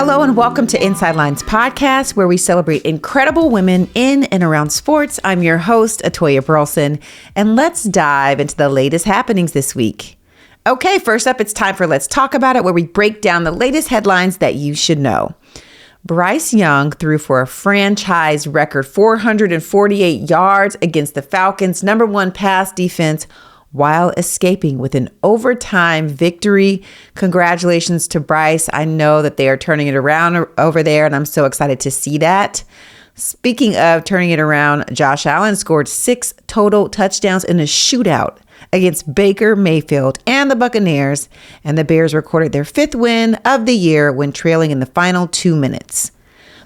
Hello and welcome to Inside Lines Podcast, where we celebrate incredible women in and around sports. I'm your host, Atoya Burleson, and let's dive into the latest happenings this week. Okay, first up, it's time for Let's Talk About It, where we break down the latest headlines that you should know. Bryce Young threw for a franchise record 448 yards against the Falcons' number one pass defense while escaping with an overtime victory. Congratulations to Bryce. I know that they are turning it around over there, and I'm so excited to see that. Speaking of turning it around, Josh Allen scored 6 total touchdowns in a shootout against Baker Mayfield and the Buccaneers, and the Bears recorded their 5th win of the year when trailing in the final 2 minutes.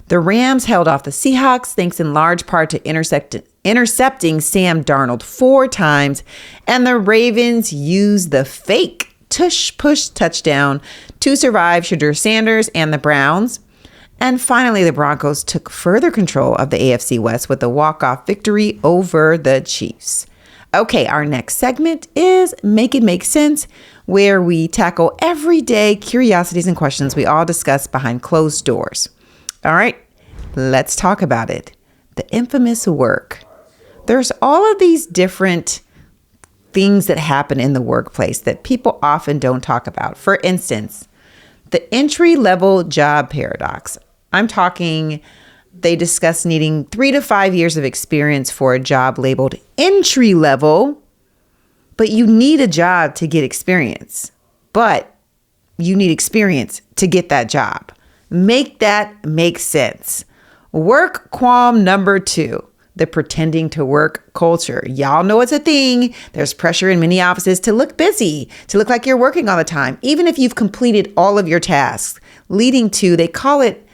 The Rams held off the Seahawks thanks in large part to intercepting Sam Darnold 4 times, and the Ravens used the fake tush-push touchdown to survive Shedeur Sanders and the Browns. And finally, the Broncos took further control of the AFC West with a walk-off victory over the Chiefs. Okay, our next segment is Make It Make Sense, where we tackle everyday curiosities and questions we all discuss behind closed doors. All right, let's talk about it. The infamous work. There's all of these different things that happen in the workplace that people often don't talk about. For instance, the entry-level job paradox. I'm talking, they discuss needing 3 to 5 years of experience for a job labeled entry level, but you need a job to get experience. But you need experience to get that job. Make that make sense. Work qualm number 2, the pretending to work culture. Y'all know it's a thing. There's pressure in many offices to look busy, to look like you're working all the time, even if you've completed all of your tasks, leading to, they call it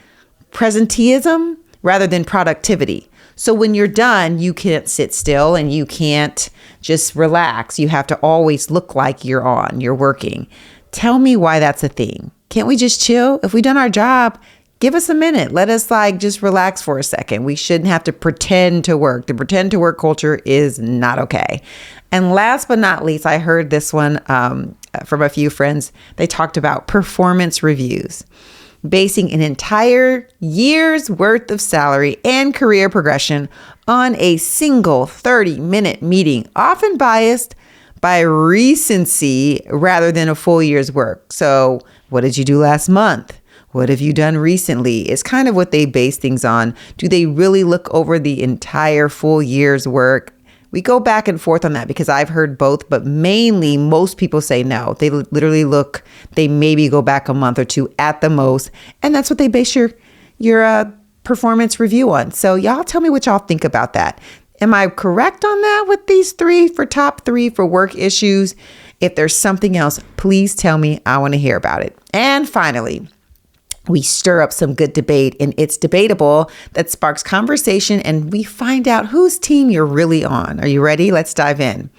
presenteeism rather than productivity. So when you're done, you can't sit still and you can't just relax. You have to always look like you're working. Tell me why that's a thing. Can't we just chill? If we've done our job, give us a minute. Let us just relax for a second. We shouldn't have to pretend to work. The pretend to work culture is not okay. And last but not least, I heard this one from a few friends. They talked about performance reviews. Basing an entire year's worth of salary and career progression on a single 30-minute meeting, often biased by recency rather than a full year's work. So what did you do last month? What have you done recently? Is kind of what they base things on. Do they really look over the entire full year's work? We go back and forth on that because I've heard both, but mainly most people say no. They literally they maybe go back a month or 2 at the most. And that's what they base your performance review on. So y'all tell me what y'all think about that. Am I correct on that with these 3 for top 3 for work issues? If there's something else, please tell me. I want to hear about it. And finally, we stir up some good debate, and it's debatable that sparks conversation, and we find out whose team you're really on. Are you ready? Let's dive in.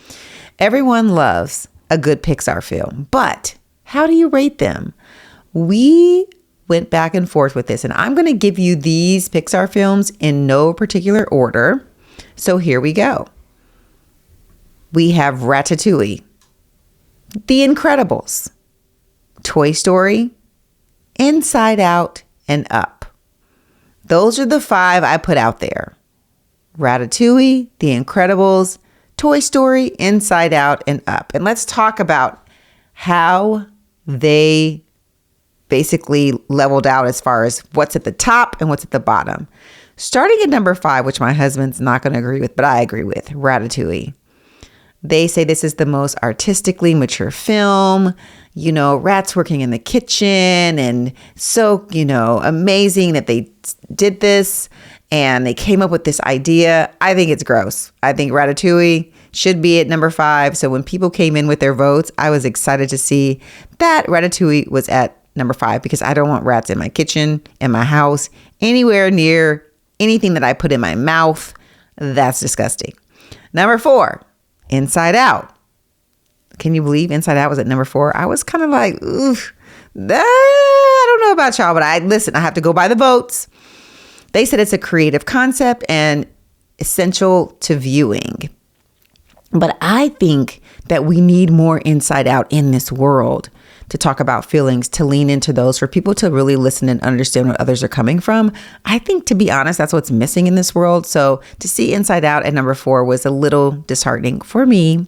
Everyone loves a good Pixar film, but how do you rate them? We went back and forth with this, and I'm going to give you these Pixar films in no particular order. So here we go. We have Ratatouille, The Incredibles, Toy Story, Inside Out, and Up. Those are the 5 I put out there. Ratatouille, The Incredibles, Toy Story, Inside Out, and Up. And let's talk about how they basically leveled out as far as what's at the top and what's at the bottom. Starting at number 5, which my husband's not going to agree with, but I agree with, Ratatouille. They say this is the most artistically mature film. Rats working in the kitchen, and so, amazing that they did this and they came up with this idea. I think it's gross. I think Ratatouille should be at number 5. So when people came in with their votes, I was excited to see that Ratatouille was at number 5 because I don't want rats in my kitchen, in my house, anywhere near anything that I put in my mouth. That's disgusting. Number 4, Inside Out. Can you believe Inside Out was at number 4? I was kind of like, oof, I don't know about y'all, but I have to go by the votes. They said it's a creative concept and essential to viewing. But I think that we need more Inside Out in this world to talk about feelings, to lean into those, for people to really listen and understand what others are coming from. I think, to be honest, that's what's missing in this world. So to see Inside Out at number 4 was a little disheartening for me.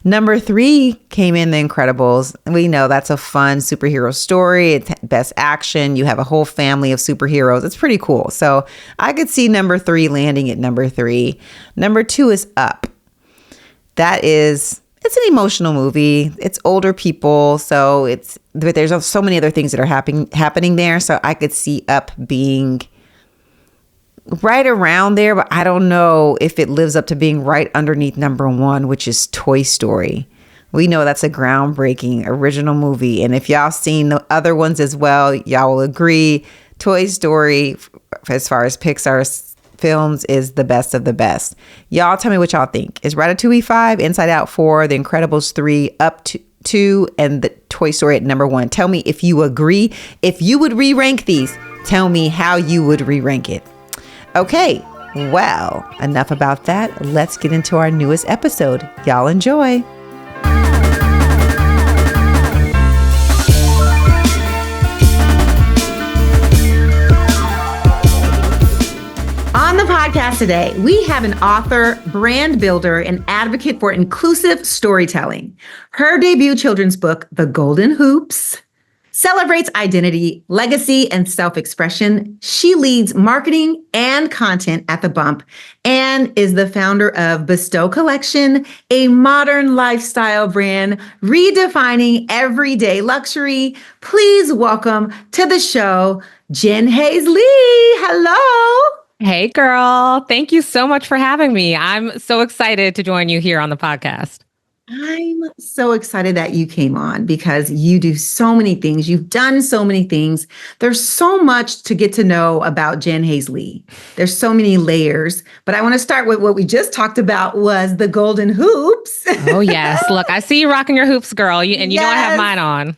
Number 3 came in The Incredibles. We know that's a fun superhero story. It's best action. You have a whole family of superheroes. It's pretty cool. So I could see number 3 landing at number 3. Number 2 is Up. It's an emotional movie. It's older people, but there's so many other things that are happening there. So I could see Up being right around there, but I don't know if it lives up to being right underneath number 1, which is Toy Story. We know that's a groundbreaking original movie, and if y'all seen the other ones as well, y'all will agree Toy Story, as far as Pixar's films, is the best of the best. Y'all tell me what y'all think. Is Ratatouille 5, Inside Out 4, The Incredibles 3, Up to 2, and the Toy Story at number 1? Tell me if you agree. If you would re-rank these, tell me how you would re-rank it. Okay, well, enough about that. Let's get into our newest episode. Y'all enjoy. On the podcast today, we have an author, brand builder, and advocate for inclusive storytelling. Her debut children's book, The Golden Hoops, celebrates identity, legacy, and self-expression. She leads marketing and content at The Bump and is the founder of Bestow Collection, a modern lifestyle brand redefining everyday luxury. Please welcome to the show, Jen Hayes-Lee. Hello. Hey, girl. Thank you so much for having me. I'm so excited to join you here on the podcast. I'm so excited that you came on because you do so many things. You've done so many things. There's so much to get to know about Jen Hayes-Lee. There's so many layers, but I want to start with what we just talked about was the Golden Hoops. Oh, yes. Look, I see you rocking your hoops, girl. You know I have mine on.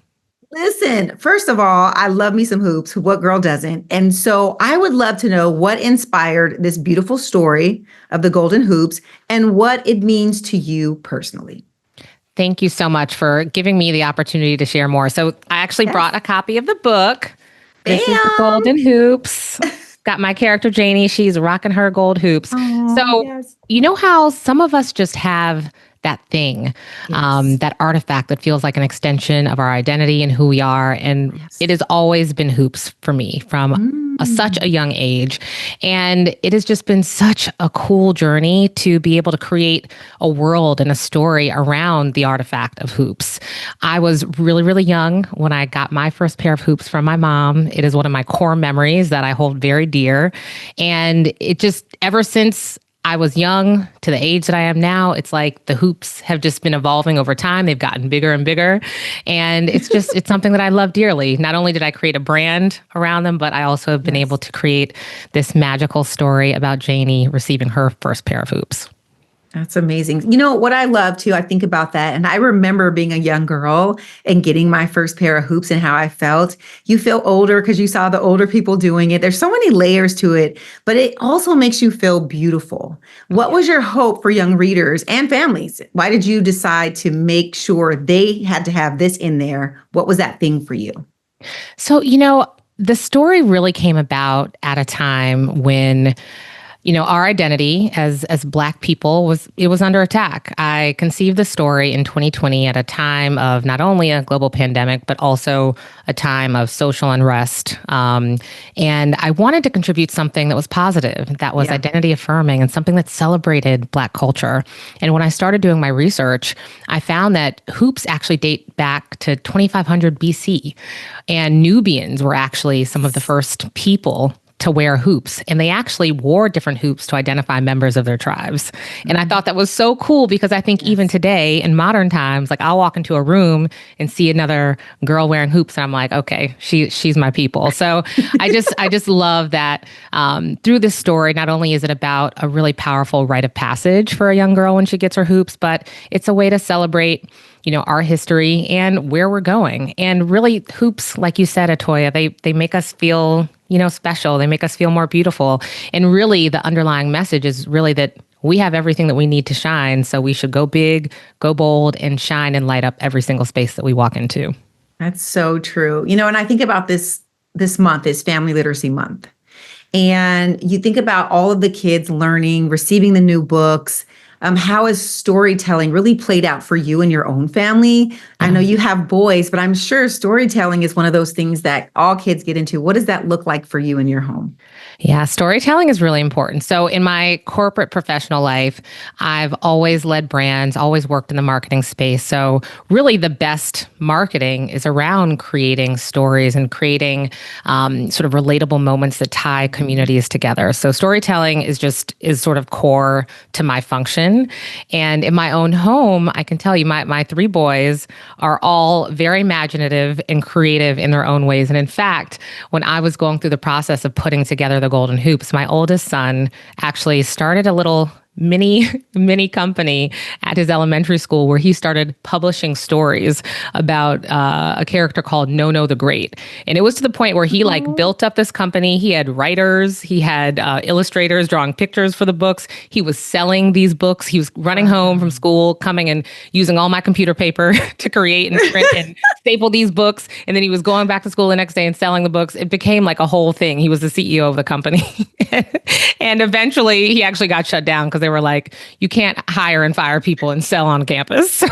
Listen, first of all, I love me some hoops. What girl doesn't? And so I would love to know what inspired this beautiful story of the Golden Hoops and what it means to you personally. Thank you so much for giving me the opportunity to share more. So I actually brought a copy of the book. This is The Golden Hoops. Got my character, Janie. She's rocking her gold hoops. You know how some of us just have that thing, that artifact that feels like an extension of our identity and who we are. And it has always been hoops for me from such a young age. And it has just been such a cool journey to be able to create a world and a story around the artifact of hoops. I was really, really young when I got my first pair of hoops from my mom. It is one of my core memories that I hold very dear. And it just, ever since I was young to the age that I am now, it's like the hoops have just been evolving over time. They've gotten bigger and bigger. And it's something that I love dearly. Not only did I create a brand around them, but I also have been able to create this magical story about Janie receiving her first pair of hoops. That's amazing. You know, what I love too, I think about that. And I remember being a young girl and getting my first pair of hoops and how I felt. You feel older because you saw the older people doing it. There's so many layers to it, but it also makes you feel beautiful. What was your hope for young readers and families? Why did you decide to make sure they had to have this in there? What was that thing for you? So, the story really came about at a time when our identity as Black people was under attack. I conceived the story in 2020 at a time of not only a global pandemic, but also a time of social unrest. And I wanted to contribute something that was positive, that was identity affirming, and something that celebrated Black culture. And when I started doing my research, I found that hoops actually date back to 2500 BC. And Nubians were actually some of the first people to wear hoops. And they actually wore different hoops to identify members of their tribes. And I thought that was so cool because I think even today in modern times, like I'll walk into a room and see another girl wearing hoops and I'm like, okay, she's my people. So I just love that through this story, not only is it about a really powerful rite of passage for a young girl when she gets her hoops, but it's a way to celebrate our history and where we're going. And really hoops, like you said, Atoya, they make us feel special. They make us feel more beautiful. And really the underlying message is really that we have everything that we need to shine. So we should go big, go bold, and shine and light up every single space that we walk into. That's so true. And I think about this month is Family Literacy Month. And you think about all of the kids learning, receiving the new books. How has storytelling really played out for you and your own family? I know you have boys, but I'm sure storytelling is one of those things that all kids get into. What does that look like for you in your home? Yeah, storytelling is really important. So in my corporate professional life, I've always led brands, always worked in the marketing space. So really the best marketing is around creating stories and creating sort of relatable moments that tie communities together. So storytelling is sort of core to my function. And in my own home, I can tell you my three boys are all very imaginative and creative in their own ways. And in fact, when I was going through the process of putting together the Golden Hoops, my oldest son actually started a little mini company at his elementary school where he started publishing stories about a character called No the Great. And it was to the point where he built up this company. He had writers, he had illustrators drawing pictures for the books. He was selling these books. He was running home from school, coming and using all my computer paper to create and print and staple these books. And then he was going back to school the next day and selling the books. It became like a whole thing. He was the CEO of the company. And eventually he actually got shut down because they were like, you can't hire and fire people and sell on campus. So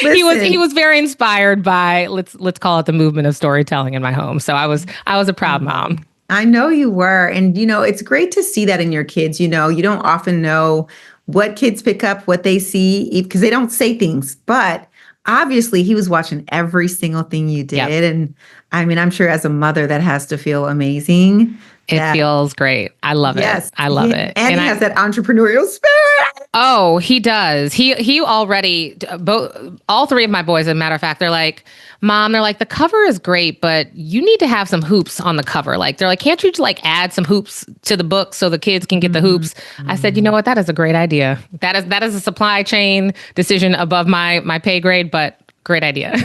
he was very inspired by let's call it the movement of storytelling in my home. So I was a proud mom. I know you were. And it's great to see that in your kids. You don't often know what kids pick up, what they see, because they don't say things. But obviously he was watching every single thing you did. Yep. And I mean, I'm sure as a mother that has to feel amazing. It feels great. I love it. I love it. And he has that entrepreneurial spirit. Oh, he does. He already, all three of my boys, as a matter of fact, they're like, Mom, they're like, the cover is great, but you need to have some hoops on the cover. Like, they're like, can't you add some hoops to the book so the kids can get the hoops? I said, you know what? That is a great idea. That is a supply chain decision above my pay grade, but great idea.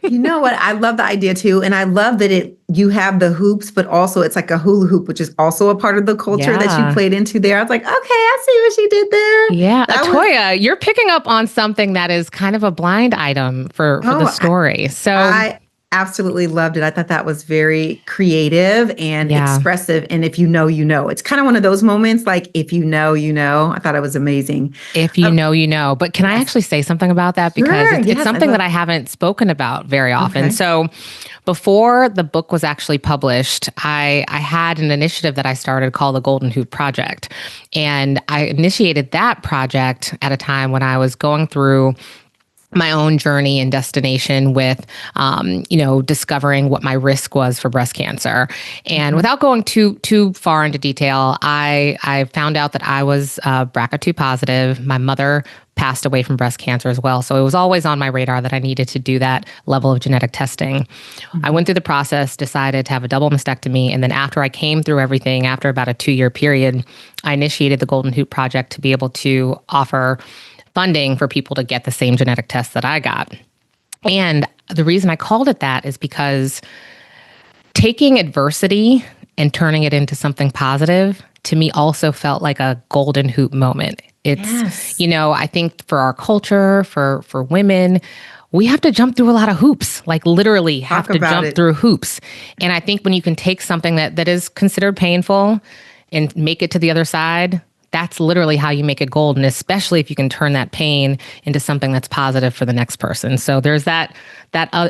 You know what? I love the idea too. And I love that you have the hoops, but also it's like a hula hoop, which is also a part of the culture that you played into there. I was like, okay, I see what she did there. Yeah. Atoya, you're picking up on something that is kind of a blind item for the story. I absolutely loved it. I thought that was very creative and expressive. And if you know, you know. It's kind of one of those moments like, if you know, you know. I thought it was amazing. If you know, you know. But can I actually say something about that? Because it's something that I haven't spoken about very often. Okay. So before the book was actually published, I had an initiative that I started called the Golden Hoop Project. And I initiated that project at a time when I was going through my own journey and destination with, discovering what my risk was for breast cancer. And without going too far into detail, I found out that I was BRCA2 positive. My mother passed away from breast cancer as well. So it was always on my radar that I needed to do that level of genetic testing. I went through the process, decided to have a double mastectomy. And then after I came through everything, after about a 2-year period, I initiated the Golden Hoop Project to be able to offer funding for people to get the same genetic tests that I got. And the reason I called it that is because taking adversity and turning it into something positive, to me also felt like a golden hoop moment. It's, I think for our culture, for women, we have to jump through a lot of hoops, like literally have to jump through hoops. And I think when you can take something that is considered painful and make it to the other side, that's literally how you make it golden, especially if you can turn that pain into something that's positive for the next person. So there's that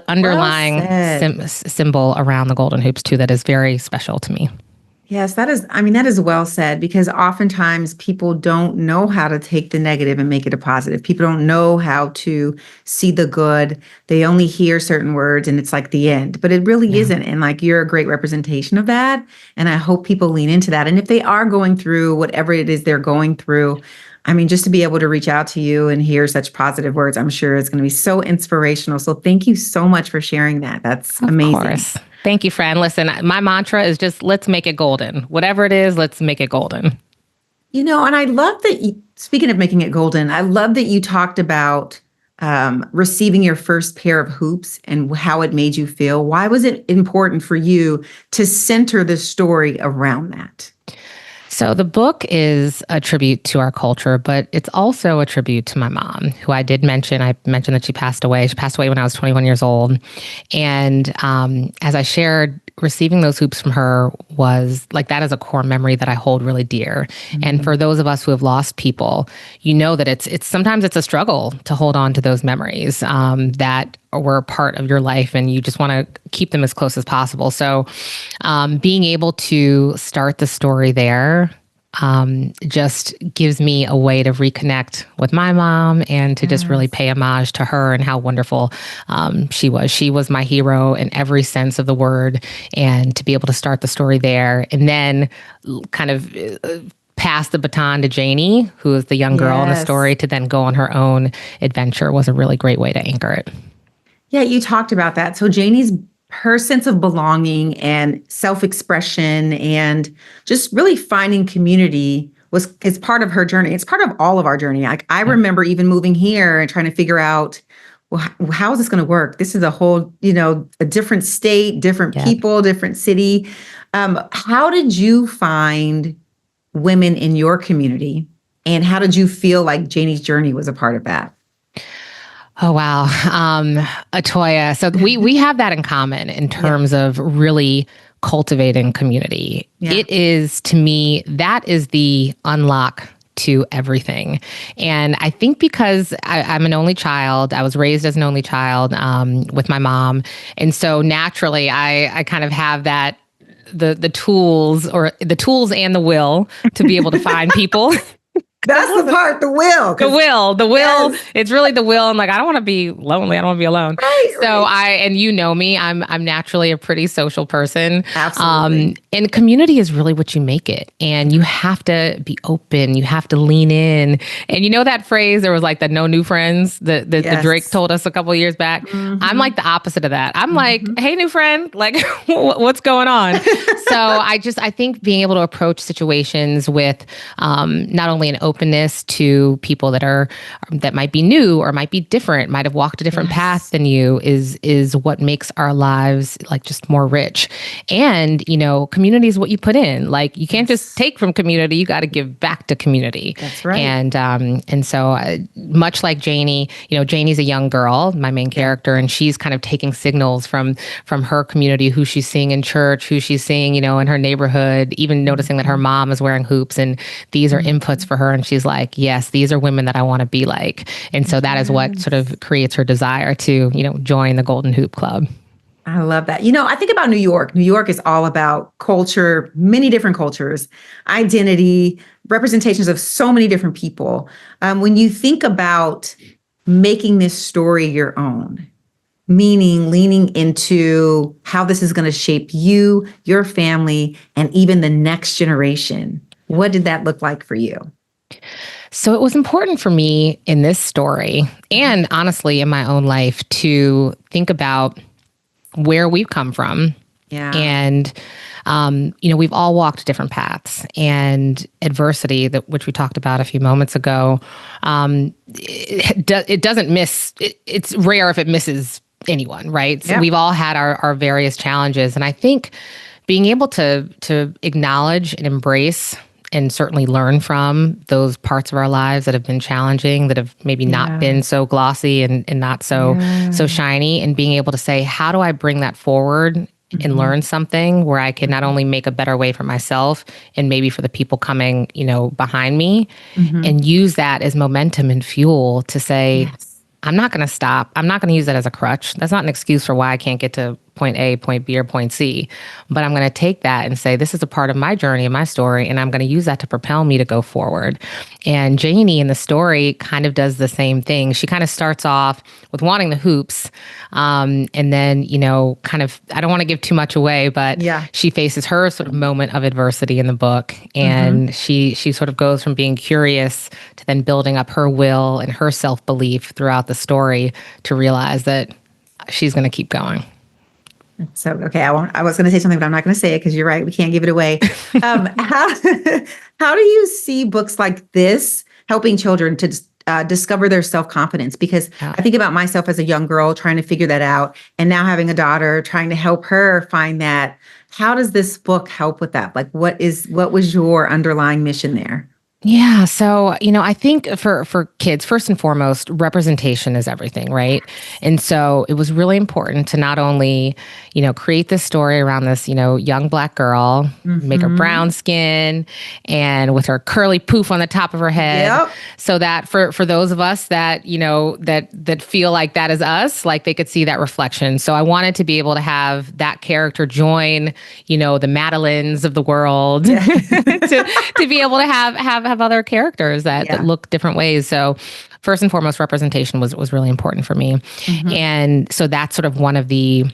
underlying symbol around the golden hoops too that is very special to me. Yes, that is well said, because oftentimes people don't know how to take the negative and make it a positive. People don't know how to see the good. They only hear certain words and it's like the end, but it really isn't. And like, you're a great representation of that. And I hope people lean into that. And if they are going through whatever it is they're going through, just to be able to reach out to you and hear such positive words, I'm sure it's going to be so inspirational. So thank you so much for sharing that. That's amazing. Of course. Thank you, friend. Listen, my mantra is just, let's make it golden. Whatever it is, let's make it golden. And I love that, speaking of making it golden, I love that you talked about receiving your first pair of hoops and how it made you feel. Why was it important for you to center the story around that? So the book is a tribute to our culture, but it's also a tribute to my mom, who I did mention. I mentioned that she passed away. She passed away when I was 21 years old. And as I shared, receiving those hoops from her was like, that is a core memory that I hold really dear. And for those of us who have lost people, you know that it's sometimes it's a struggle to hold on to those memories that were a part of your life, and you just want to keep them as close as possible. So being able to start the story there just gives me a way to reconnect with my mom and to just really pay homage to her and how wonderful she was. She was my hero in every sense of the word, and to be able to start the story there and then kind of pass the baton to Janie, who is the young girl in the story, to then go on her own adventure was a really great way to anchor it. Yeah, you talked about that. So her sense of belonging and self-expression and just really finding community is part of her journey. It's part of all of our journey. Like I remember even moving here and trying to figure out, well, how is this going to work? This is a whole, a different state, different people, different city. How did you find women in your community, and how did you feel like Janie's journey was a part of that? Oh, wow. Atoya. So we have that in common in terms of really cultivating community. It is, to me, that is the unlock to everything. And I think because I'm an only child, I was raised as an only child with my mom. And so naturally, I kind of have that, the tools and the will to be able to find people. That's the part, the will. The will. Yes. It's really the will. I'm like, I don't want to be lonely. I don't want to be alone. So and you know me, I'm naturally a pretty social person. Absolutely. And community is really what you make it. And you have to be open. You have to lean in. And you know that phrase, there was like the no new friends that the Drake told us a couple of years back. I'm like the opposite of that. I'm like, hey, new friend, like what's going on? So I think being able to approach situations with not only an openness to people that might be new or might be different, might have walked a different path than you is what makes our lives like just more rich. And, community is what you put in. Like you can't just take from community, you got to give back to community. That's right. And so much like Janie, Janie's a young girl, my main character, and she's kind of taking signals from her community, who she's seeing in church, who she's seeing, in her neighborhood, even noticing that her mom is wearing hoops, and these are inputs for her. And she's like, yes, these are women that I want to be like. And so that is what sort of creates her desire to, join the Golden Hoop Club. I love that. I think about New York. New York is all about culture, many different cultures, identity, representations of so many different people. When you think about making this story your own, meaning leaning into how this is going to shape you, your family, and even the next generation, what did that look like for you? So it was important for me in this story, and honestly in my own life, to think about where we've come from. Yeah. And, we've all walked different paths, and adversity, which we talked about a few moments ago, it doesn't miss, it's rare if it misses anyone, right? So we've all had our various challenges. And I think being able to acknowledge and embrace and certainly learn from those parts of our lives that have been challenging, that have maybe not been so glossy and not so shiny, and being able to say, how do I bring that forward and learn something where I can not only make a better way for myself and maybe for the people coming, behind me, and use that as momentum and fuel to say, I'm not going to stop. I'm not going to use that as a crutch. That's not an excuse for why I can't get to point A, point B, or point C. But I'm going to take that and say, this is a part of my journey and my story, and I'm going to use that to propel me to go forward. And Janie in the story kind of does the same thing. She kind of starts off with wanting the hoops. And then, kind of, I don't want to give too much away, but she faces her sort of moment of adversity in the book. And she sort of goes from being curious to then building up her will and her self-belief throughout the story to realize that she's going to keep going. So, okay, I was going to say something, but I'm not going to say it because you're right. We can't give it away. How do you see books like this helping children to discover their self-confidence? Because I think about myself as a young girl trying to figure that out, and now having a daughter, trying to help her find that. how does this book help with that? Like, what was your underlying mission there? Yeah. So, I think for kids, first and foremost, representation is everything, right? And so it was really important to not only, create this story around this, young Black girl, make her brown skin and with her curly poof on the top of her head. Yep. So that for those of us that, that feel like that is us, like they could see that reflection. So I wanted to be able to have that character join, the Madeleines of the world to be able to have other characters that look different ways. So first and foremost, representation was really important for me. And so that's sort of one of the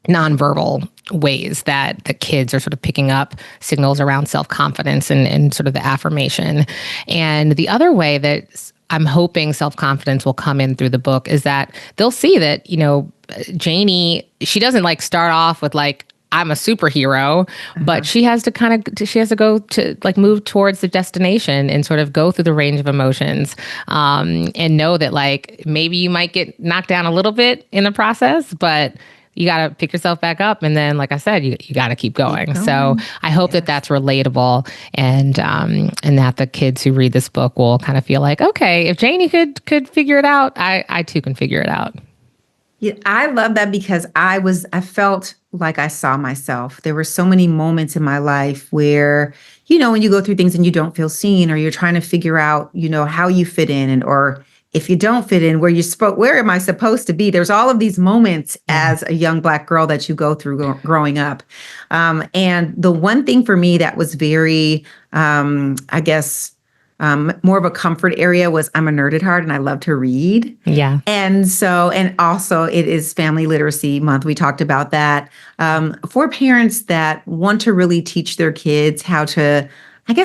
nonverbal ways that the kids are sort of picking up signals around self-confidence and sort of the affirmation. And the other way that I'm hoping self-confidence will come in through the book is that they'll see that, Janie, she doesn't like start off with like, I'm a superhero, but she has to go to like move towards the destination and sort of go through the range of emotions, and know that like maybe you might get knocked down a little bit in the process, but you got to pick yourself back up. And then, like I said, you got to keep going. So I hope that that's relatable and that the kids who read this book will kind of feel like, okay, if Janie could figure it out, I too can figure it out. Yeah, I love that because I felt like I saw myself. There were so many moments in my life where, when you go through things and you don't feel seen, or you're trying to figure out, how you fit in, or if you don't fit in, where am I supposed to be? There's all of these moments as a young Black girl that you go through growing up. And the one thing for me that was very, more of a comfort area was I'm a nerd at heart and I love to read. Yeah. And also it is Family Literacy Month. We talked about that. For parents that want to really teach their kids how to,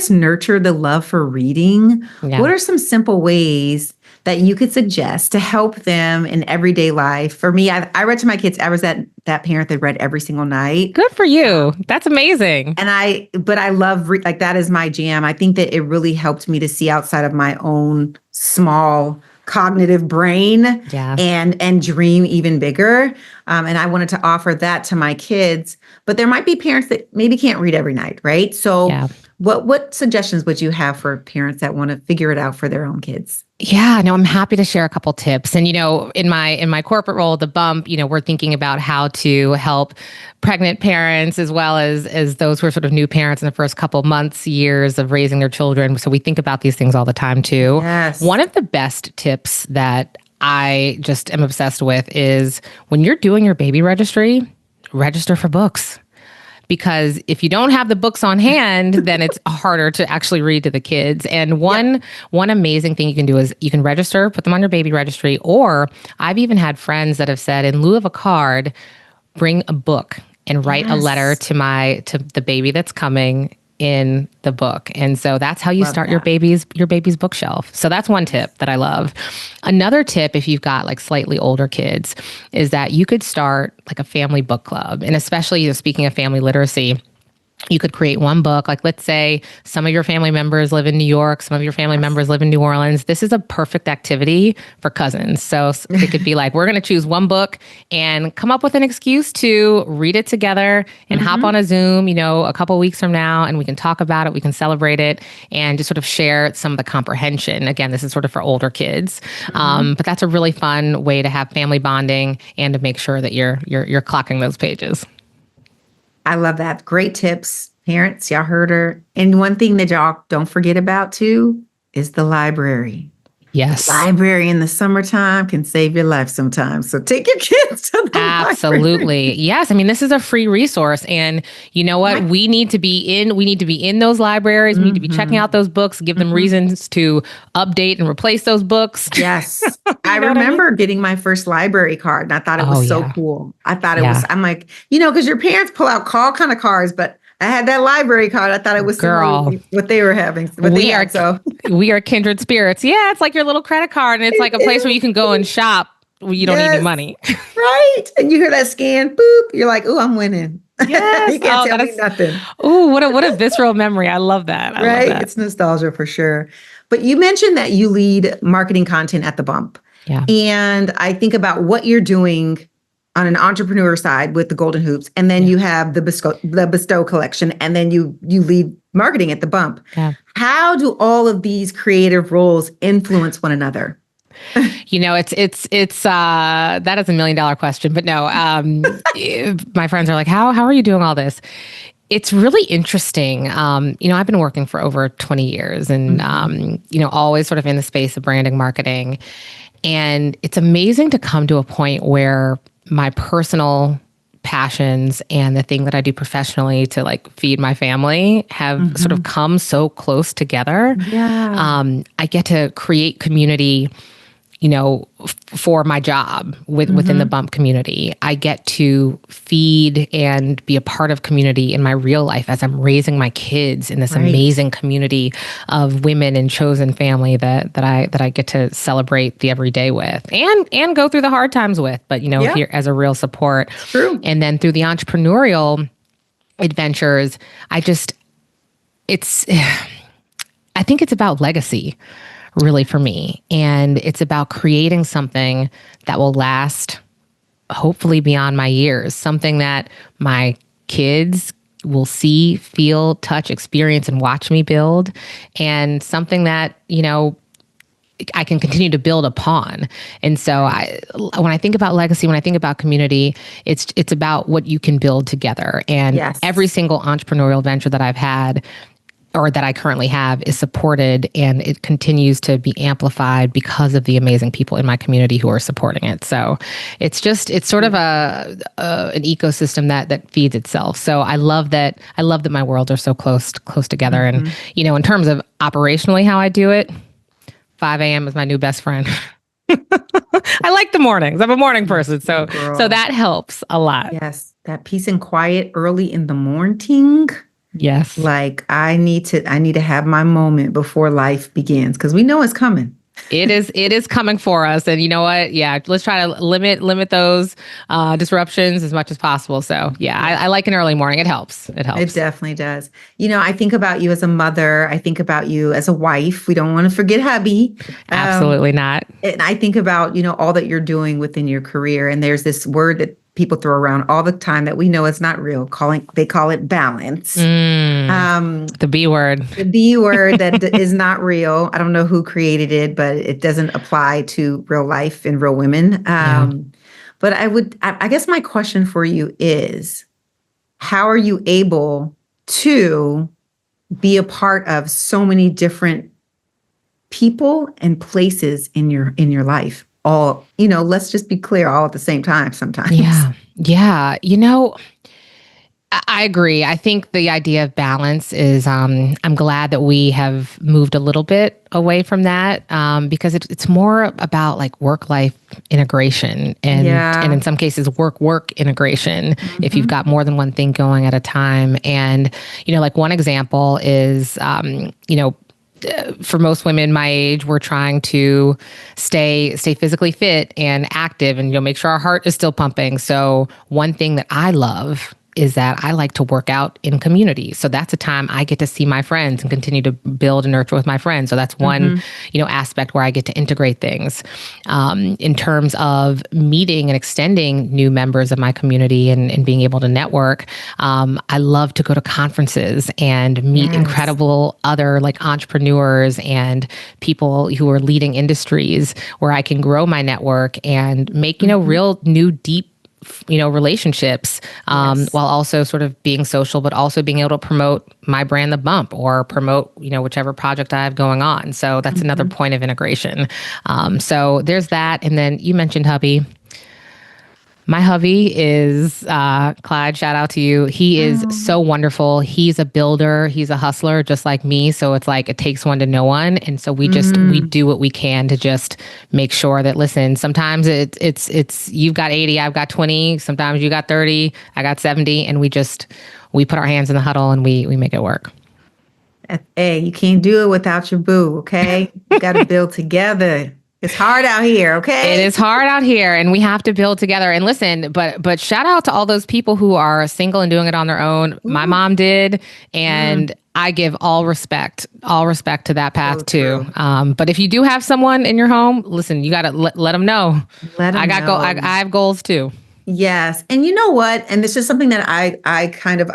nurture the love for reading, what are some simple ways that you could suggest to help them in everyday life? For me, I read to my kids. I was that parent that read every single night. Good for you. That's amazing. But I love, like, that is my jam. I think that it really helped me to see outside of my own small cognitive brain and dream even bigger. And I wanted to offer that to my kids. But there might be parents that maybe can't read every night, right? So what suggestions would you have for parents that want to figure it out for their own kids? Yeah, no, I'm happy to share a couple tips. And, in my corporate role, The Bump, we're thinking about how to help pregnant parents as well as those who are sort of new parents in the first couple months, years of raising their children. So we think about these things all the time too. Yes. One of the best tips that I just am obsessed with is when you're doing your baby registry, register for books. Because if you don't have the books on hand, then it's harder to actually read to the kids. And one amazing thing you can do is you can register, put them on your baby registry, or I've even had friends that have said, in lieu of a card, bring a book and write a letter to the baby that's coming in the book. And so that's how you start your baby's bookshelf. So that's one tip that I love. Another tip, if you've got like slightly older kids, is that you could start like a family book club. And especially, speaking of family literacy, you could create one book. Like, let's say some of your family members live in New York, some of your family members live in New Orleans. This is a perfect activity for cousins. So it could be like, we're going to choose one book and come up with an excuse to read it together and hop on a Zoom, a couple weeks from now, and we can talk about it, we can celebrate it, and just sort of share some of the comprehension. Again, this is sort of for older kids, but that's a really fun way to have family bonding and to make sure that you're clocking those pages. I love that. Great tips. Parents, y'all heard her. And one thing that y'all don't forget about too is the library. Yes. Library in the summertime can save your life sometimes. So take your kids to the Absolutely. library. Yes. I mean, this is a free resource. And you know what? We need to be in those libraries. We need to be checking out those books, give them reasons to update and replace those books. Yes. I remember getting my first library card and I thought it was so cool. I thought it was, I'm like, because your parents pull out all kind of cards, but I had that library card. I thought it was what they were having. We are kindred spirits. Yeah, it's like your little credit card, and it's like a place where you can go and shop where you don't need any money. Right. And you hear that scan, boop, you're like, ooh, I'm winning. Yes. You can't tell me nothing. Ooh, what a visceral memory. I love that. I love that. It's nostalgia for sure. But you mentioned that you lead marketing content at The Bump. Yeah. And I think about what you're doing on an entrepreneur side with the Golden Hoops, and then you have the Bestow collection, and then you lead marketing at the Bump. Yeah. How do all of these creative roles influence one another? It's that is $1 million question, but no, my friends are like, how are you doing all this? It's really interesting. I've been working for over 20 years and, always sort of in the space of branding, marketing. And it's amazing to come to a point where my personal passions and the thing that I do professionally to like feed my family have sort of come so close together. Yeah. I get to create community, for my job within the Bump community. I get to feed and be a part of community in my real life as I'm raising my kids in this amazing community of women and chosen family that I get to celebrate the everyday with and go through the hard times with, but here as a real support. True. And then through the entrepreneurial adventures, I think it's about legacy, really, for me. And it's about creating something that will last, hopefully beyond my years, something that my kids will see, feel, touch, experience, and watch me build, and something that, I can continue to build upon. And so when I think about legacy, when I think about community, it's about what you can build together. And every single entrepreneurial venture that I've had or that I currently have is supported, and it continues to be amplified because of the amazing people in my community who are supporting it. So it's sort of an ecosystem that feeds itself. So I love that my worlds are so close together. And, in terms of operationally how I do it, 5 a.m. is my new best friend. I like the mornings. I'm a morning person. So that helps a lot. Yes. That peace and quiet early in the morning. Yes. Like I need to have my moment before life begins, because we know it's coming. It is coming for us. And you know what? Yeah, let's try to limit those disruptions as much as possible. So yeah, I like an early morning. It helps. It definitely does. I think about you as a mother. I think about you as a wife. We don't want to forget hubby. Absolutely not. And I think about, all that you're doing within your career. And there's this word that people throw around all the time that we know is not real. They call it balance. The B word. The B word that is not real. I don't know who created it, but it doesn't apply to real life and real women. But I guess my question for you is, how are you able to be a part of so many different people and places in your life? All, let's just be clear, all at the same time sometimes. Yeah. I agree. I think the idea of balance is, I'm glad that we have moved a little bit away from that, because it's more about like work-life integration and in some cases work integration, if you've got more than one thing going at a time. And, like one example is, for most women my age, we're trying to stay physically fit and active and make sure our heart is still pumping. So one thing that I love is that I like to work out in community. So that's a time I get to see my friends and continue to build and nurture with my friends. So that's one, aspect where I get to integrate things. In terms of meeting and extending new members of my community and being able to network, I love to go to conferences and meet incredible other like entrepreneurs and people who are leading industries where I can grow my network and make, real new, deep relationships, while also sort of being social, but also being able to promote my brand, The Bump, or promote, whichever project I have going on. So that's another point of integration. So there's that. And then you mentioned hubby. My hubby is, Clyde, shout out to you. He is so wonderful. He's a builder. He's a hustler just like me. So it's like, it takes one to know one. And so we do what we can to just make sure that, listen, sometimes it's you've got 80, I've got 20. Sometimes you got 30, I got 70. And we put our hands in the huddle and we make it work. Hey, you can't do it without your boo, okay? You got to build together. It's hard out here, okay? It is hard out here, and we have to build together. And listen, but shout out to all those people who are single and doing it on their own. My mom did, and I give all respect to that path too. But if you do have someone in your home, listen, you got to let them know. I have goals too. Yes. And you know what? And this is something that I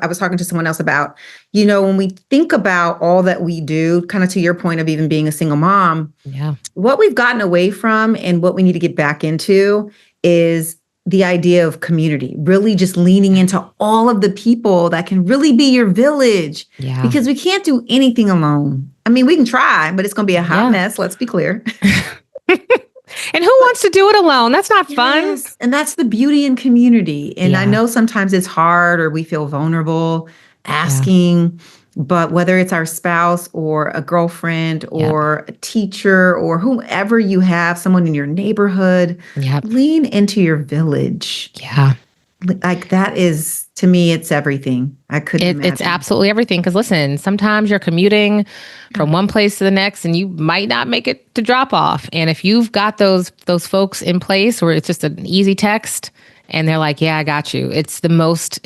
was talking to someone else about. When we think about all that we do, kind of to your point of even being a single mom, Yeah. what we've gotten away from and what we need to get back into is the idea of community, really just leaning into all of the people that can really be your village, Yeah. because we can't do anything alone. I mean, we can try, but it's going to be a hot Yeah. mess. Let's be clear. And who wants to do it alone? That's not fun. Yes, and that's the beauty in community. And I Yeah. know sometimes it's hard or we feel vulnerable asking, but whether it's our spouse or a girlfriend or a teacher or whomever you have, someone in your neighborhood, Yep. lean into your village. Yeah. Like that is, to me, it's everything. I couldn't imagine. It's absolutely everything. Because listen, sometimes you're commuting from one place to the next and you might not make it to drop off. And if you've got those folks in place where it's just an easy text and they're like, yeah, I got you. It's the most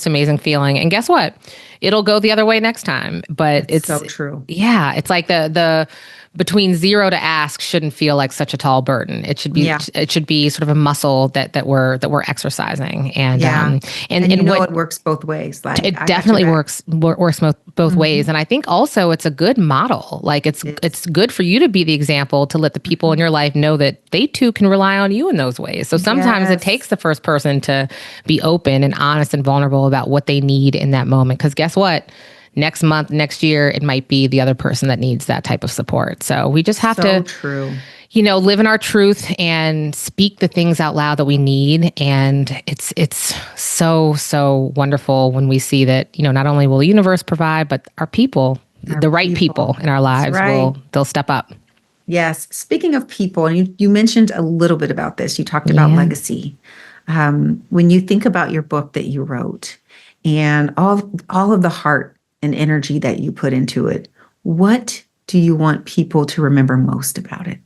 amazing feeling. And guess what? It'll go the other way next time. But it's so true. Yeah. It's like the between zero to ask shouldn't feel like such a tall burden. It should be it should be sort of a muscle that we're exercising. And and it works both ways. Like it definitely works both ways. And I think also it's a good model. Like it's good for you to be the example to let the people in your life know that they too can rely on you in those ways. So sometimes it takes the first person to be open and honest and vulnerable about what they need in that moment. Because guess what? Next month, next year, it might be the other person that needs that type of support. So we just have to live in our truth and speak the things out loud that we need. And it's so wonderful when we see that, not only will the universe provide, but our people, the right people in our lives they'll step up. Yes. Speaking of people, and you mentioned a little bit about this, you talked about legacy. When you think about your book that you wrote and all of the heart and energy that you put into it, what do you want people to remember most about it?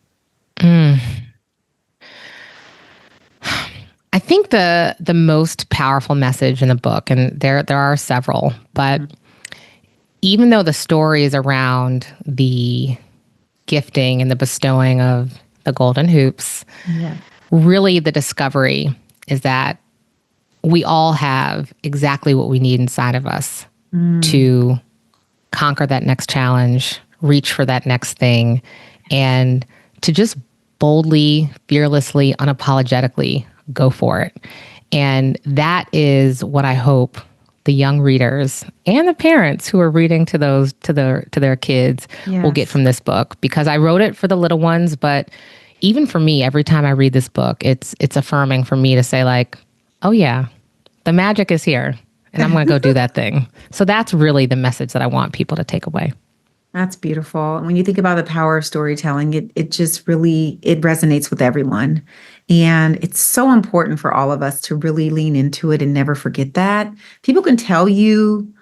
I think the most powerful message in the book, and there are several, but even though the story is around the gifting and the bestowing of the golden hoops, really the discovery is that we all have exactly what we need inside of us to conquer that next challenge, reach for that next thing, and to just boldly, fearlessly, unapologetically go for it. And that is what I hope the young readers and the parents who are reading to their kids will get from this book. Because I wrote it for the little ones, but even for me, every time I read this book, it's affirming for me to say like, oh yeah, the magic is here. And I'm going to go do that thing. So that's really the message that I want people to take away. That's beautiful. When you think about the power of storytelling, it just really, it resonates with everyone. And it's so important for all of us to really lean into it and never forget that. People can tell you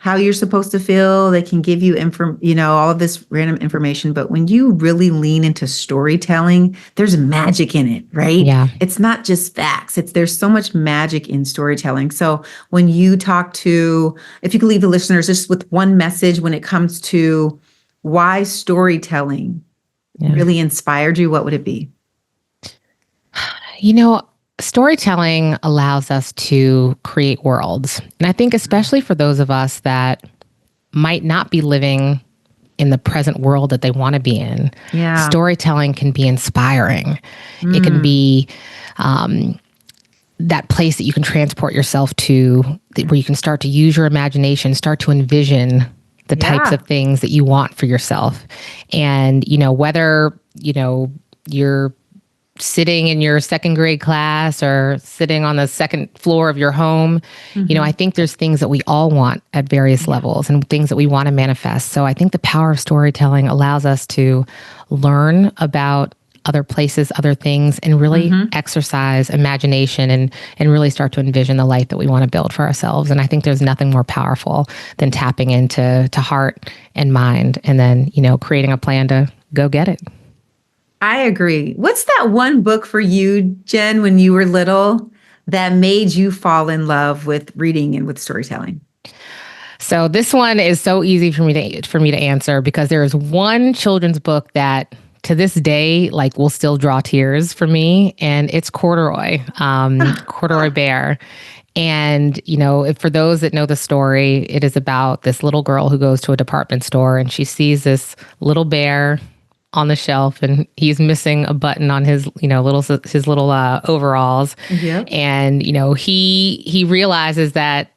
how you're supposed to feel. They can give you all of this random information. But when you really lean into storytelling, there's magic in it, right? Yeah. It's not just facts. There's so much magic in storytelling. So when you if you could leave the listeners just with one message when it comes to why storytelling really inspired you, what would it be? Storytelling allows us to create worlds. And I think especially for those of us that might not be living in the present world that they want to be in, storytelling can be inspiring. It can be that place that you can transport yourself to, where you can start to use your imagination, start to envision the types of things that you want for yourself. And, whether, you're sitting in your second grade class or sitting on the second floor of your home, I think there's things that we all want at various levels and things that we want to manifest. So I think the power of storytelling allows us to learn about other places, other things, and really exercise imagination and really start to envision the life that we want to build for ourselves. And I think there's nothing more powerful than tapping into heart and mind and then, creating a plan to go get it. I agree. What's that one book for you, Jen, when you were little that made you fall in love with reading and with storytelling? So this one is so easy for me to answer because there is one children's book that to this day, like, will still draw tears for me. And it's Corduroy, Corduroy Bear. And, for those that know the story, it is about this little girl who goes to a department store and she sees this little bear on the shelf and he's missing a button on his, little overalls. Yep. And, he realizes that,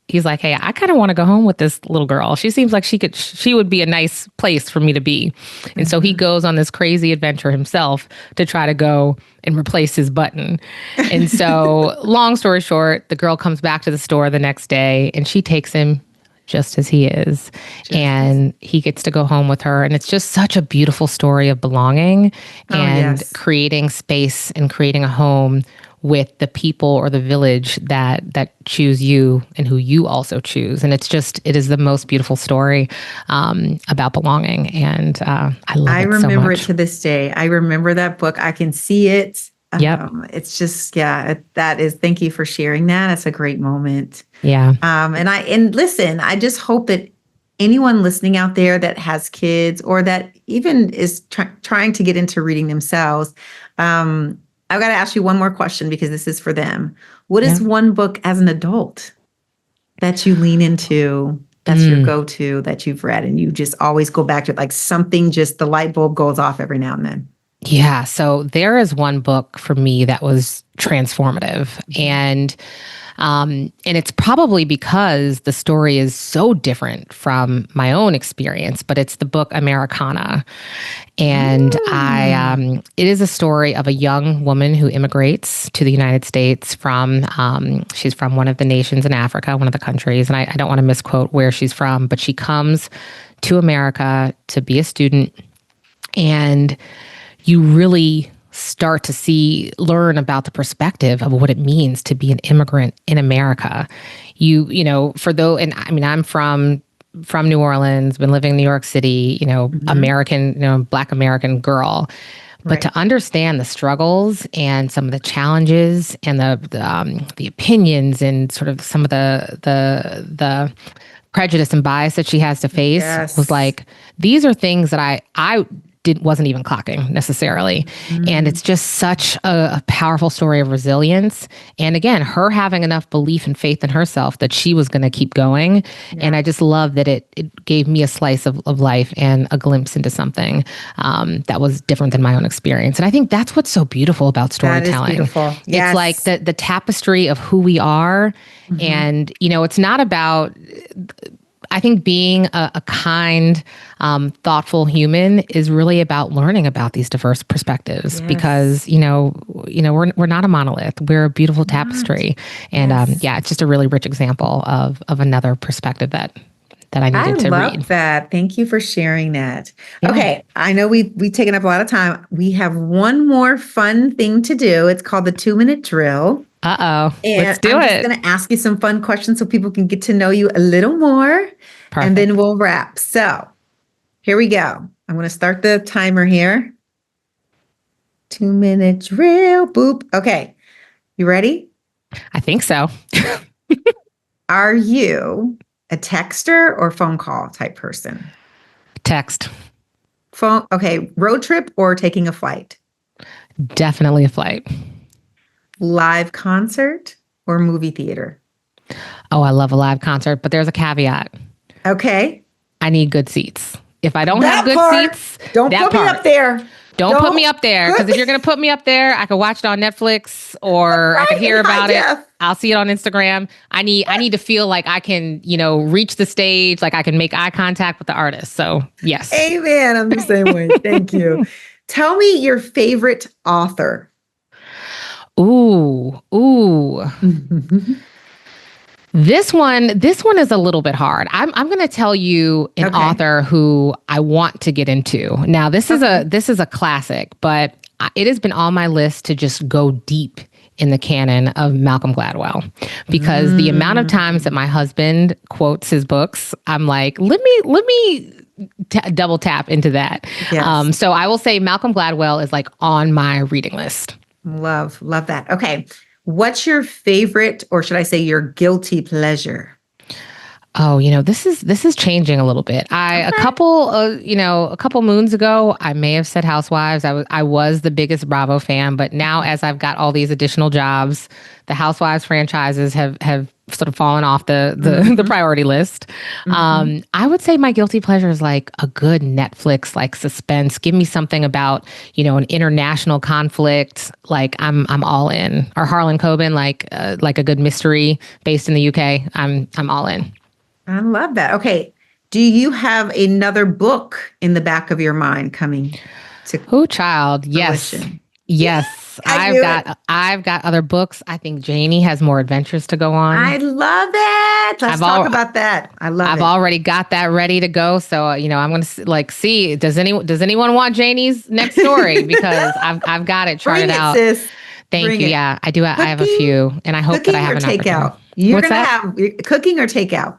he's like, hey, I kind of want to go home with this little girl. She seems like she would be a nice place for me to be. And so he goes on this crazy adventure himself to try to go and replace his button. And so long story short, the girl comes back to the store the next day and she takes him just as he is. And he gets to go home with her. And it's just such a beautiful story of belonging and creating space and creating a home with the people or the village that choose you and who you also choose. And it is the most beautiful story about belonging. And I love it so much. I remember it to this day. I remember that book. I can see it. Yep. It's just, thank you for sharing that. That's a great moment. Yeah. And listen, I just hope that anyone listening out there that has kids or that even is trying to get into reading themselves, I've got to ask you one more question because this is for them. What is one book as an adult that you lean into, that's your go-to, that you've read and you just always go back to, like something, just the light bulb goes off every now and then? Yeah. So there is one book for me that was transformative. And it's probably because the story is so different from my own experience, but it's the book Americana. And it is a story of a young woman who immigrates to the United States she's from one of the nations in Africa, one of the countries. And I don't want to misquote where she's from, but she comes to America to be a student. And you really start to learn about the perspective of what it means to be an immigrant in America. I'm from New Orleans, been living in New York City, American, Black American girl. But to understand the struggles and some of the challenges and the opinions and sort of some of the prejudice and bias that she has to face was like, these are things that I wasn't even clocking necessarily. And it's just such a powerful story of resilience. And again, her having enough belief and faith in herself that she was going to keep going. Yeah. And I just love that it gave me a slice of life and a glimpse into something that was different than my own experience. And I think that's what's so beautiful about storytelling. That is beautiful. Yes. It's like the tapestry of who we are. And, it's not about... I think being a kind, thoughtful human is really about learning about these diverse perspectives because, we're not a monolith. We're a beautiful tapestry. And it's just a really rich example of another perspective that I needed to read. I love that. Thank you for sharing that. Yeah. Okay. I know we've taken up a lot of time. We have one more fun thing to do. It's called the 2-minute drill. Uh-oh. Let's do it. I'm just going to ask you some fun questions so people can get to know you a little more. Perfect. And then we'll wrap. So here we go. I'm going to start the timer here. 2-minute drill. Boop. Okay. You ready? I think so. Are you a texter or phone call type person? Text. Phone. Okay. Road trip or taking a flight? Definitely a flight. Live concert or movie theater? Oh, I love a live concert, but there's a caveat. Okay. I need good seats. If I don't have good seats, don't put me up there. Don't put me up there. Because if you're going to put me up there, I could watch it on Netflix or I could hear about it. I'll see it on Instagram. I need to feel like I can, reach the stage, like I can make eye contact with the artist. So yes. Amen. I'm the same way. Thank you. Tell me your favorite author. Ooh. This one is a little bit hard. I'm going to tell you an author who I want to get into. Now, this is a classic, but it has been on my list to just go deep in the canon of Malcolm Gladwell because the amount of times that my husband quotes his books, I'm like, let me double tap into that. Yes. So I will say Malcolm Gladwell is like on my reading list. Love that. Okay. What's your favorite, or should I say your guilty pleasure? Oh, this is changing a little bit. A couple moons ago, I may have said Housewives. I was the biggest Bravo fan, but now as I've got all these additional jobs, the Housewives franchises have sort of fallen off the priority list. I would say my guilty pleasure is like a good Netflix like suspense. Give me something about an international conflict. Like I'm all in. Or Harlan Coben, like a good mystery based in the UK. I'm all in. I love that. Okay. Do you have another book in the back of your mind coming to child? fruition? Yes. I've got other books. I think Janie has more adventures to go on. I love it. Let's talk about that. I've already got that ready to go. So, I'm going to see, does anyone want Janie's next story? Because I've got it charted out. Sis. Thank you. Yeah, I do. I have a few, and I hope that I have an takeout. You're going to have cooking or takeout?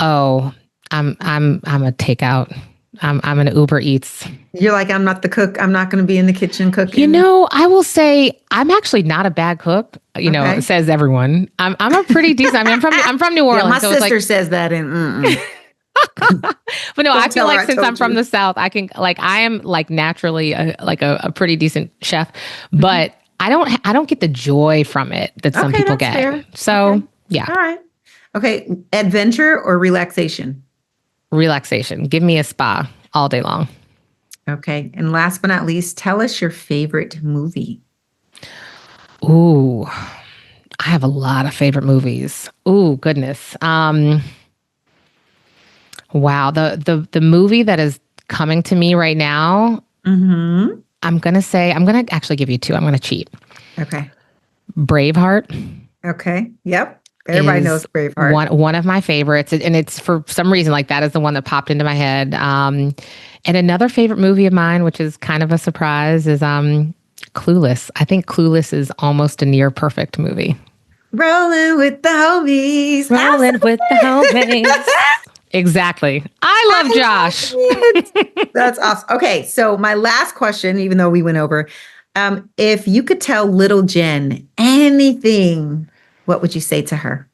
Oh, I'm a takeout. I'm an Uber Eats. You're like, I'm not the cook. I'm not going to be in the kitchen cooking. I will say I'm actually not a bad cook. Says everyone. I'm a pretty decent. I mean, I'm from New Orleans. My sister says that, and but no, I feel like since I'm from the South, I can I am naturally a pretty decent chef, but I don't get the joy from it that some people get. Fair. So yeah. All right. Okay. Adventure or relaxation? Relaxation. Give me a spa all day long. Okay. And last but not least, tell us your favorite movie. Ooh, I have a lot of favorite movies. Ooh, goodness. Wow. The movie that is coming to me right now, I'm going to actually give you two. I'm going to cheat. Okay. Braveheart. Okay. Yep. Everybody knows Braveheart. One of my favorites. And it's for some reason that is the one that popped into my head. And another favorite movie of mine, which is kind of a surprise, is Clueless. I think Clueless is almost a near perfect movie. Rolling with the homies. Rolling with the homies. Exactly. I love Josh. That's awesome. Okay. So my last question, even though we went over, if you could tell little Jen anything, what would you say to her?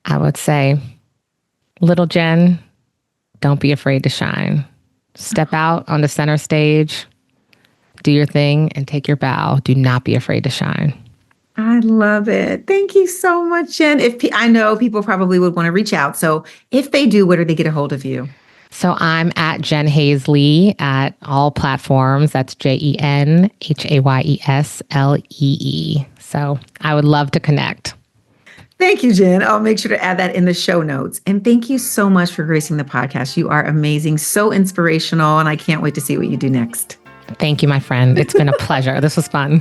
I would say, little Jen, don't be afraid to shine. Step out on the center stage, do your thing, and take your bow. Do not be afraid to shine. I love it. Thank you so much, Jen. I know people probably would want to reach out. So if they do, where do they get a hold of you? So I'm at Jen Hayslee at all platforms. That's JenHayslee. So I would love to connect. Thank you, Jen. I'll make sure to add that in the show notes. And thank you so much for gracing the podcast. You are amazing, so inspirational, and I can't wait to see what you do next. Thank you, my friend. It's been a pleasure. This was fun.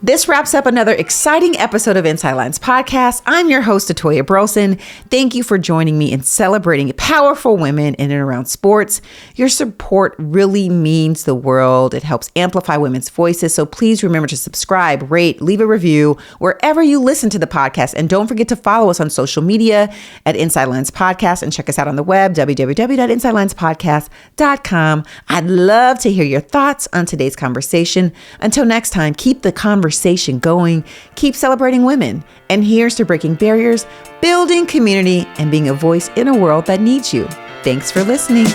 This wraps up another exciting episode of Inside Lines Podcast. I'm your host, Atoya Burleson. Thank you for joining me in celebrating powerful women in and around sports. Your support really means the world. It helps amplify women's voices. So please remember to subscribe, rate, leave a review wherever you listen to the podcast. And don't forget to follow us on social media at Inside Lines Podcast and check us out on the web, www.insidelinespodcast.com. I'd love to hear your thoughts on today's conversation. Until next time, keep the conversation going, keep celebrating women, and here's to breaking barriers, building community, and being a voice in a world that needs you. Thanks for listening.